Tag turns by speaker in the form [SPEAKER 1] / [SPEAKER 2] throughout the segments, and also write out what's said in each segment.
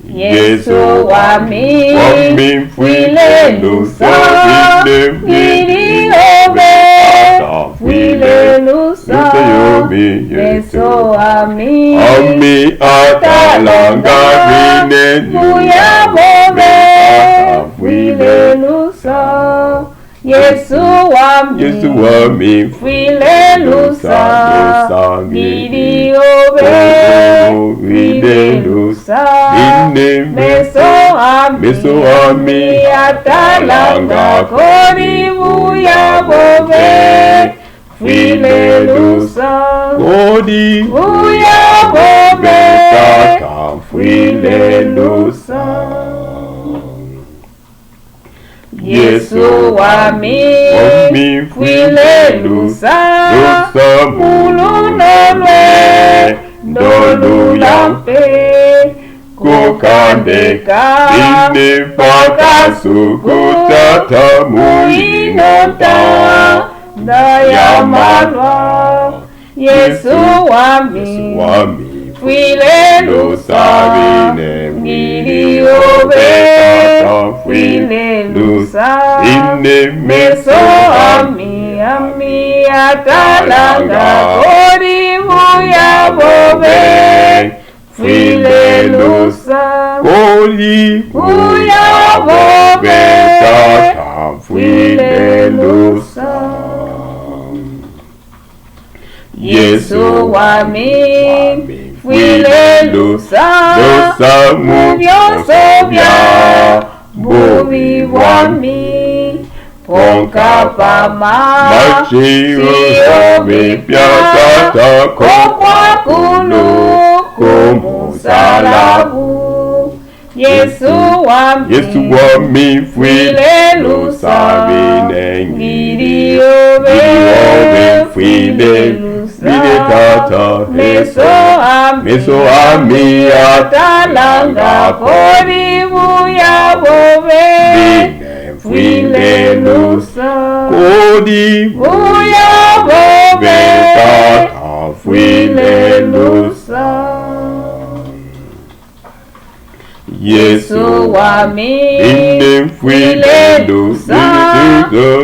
[SPEAKER 1] Yesu wami filelusa gidi obe filelusa Yesu wami
[SPEAKER 2] atalanga
[SPEAKER 1] buya bobe filelusa Yesu wami filelusa gidi obe filelusa meso ami atalanga kori buya bobe filelusa
[SPEAKER 2] kodi
[SPEAKER 1] buya bobe
[SPEAKER 2] tata
[SPEAKER 1] filelusa Yesu wami filelusa mulunolwe ndolulampe kukandeka
[SPEAKER 2] pakasukutata
[SPEAKER 1] muinota ndayamalwa Yesu wami filelusa ngiri obe filelusa meso ami atalanga kori buya bobe filelusa
[SPEAKER 2] koli
[SPEAKER 1] buya bobe
[SPEAKER 2] tata
[SPEAKER 1] filelusa Yesu wami filelusa mubyoso bya bubi bwami ponka pama
[SPEAKER 2] machio bipyatata
[SPEAKER 1] kokwakulu kumusalabu Yesu wami filelusa ngiri obe filelusa
[SPEAKER 2] tata
[SPEAKER 1] meso ami atalanga kori buya bobe filelusa
[SPEAKER 2] kodi
[SPEAKER 1] buya bobe
[SPEAKER 2] tata
[SPEAKER 1] filelusa Yesu wami filelusa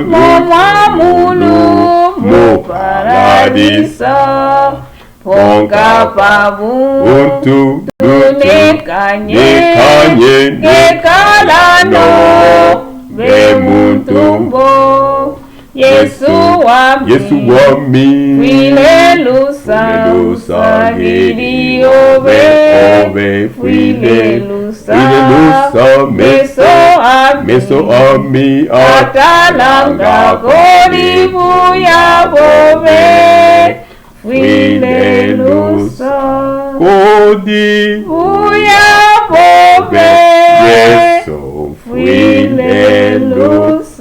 [SPEAKER 1] momamulu mu paradisa ponka pabu tunekanye kekalano bemuntumbo Yesu wami filelusa gidi obe filelusa meso ami atalanga kori buya bobe filelusa
[SPEAKER 2] kodi
[SPEAKER 1] buya bobe
[SPEAKER 2] Yesu
[SPEAKER 1] filelusa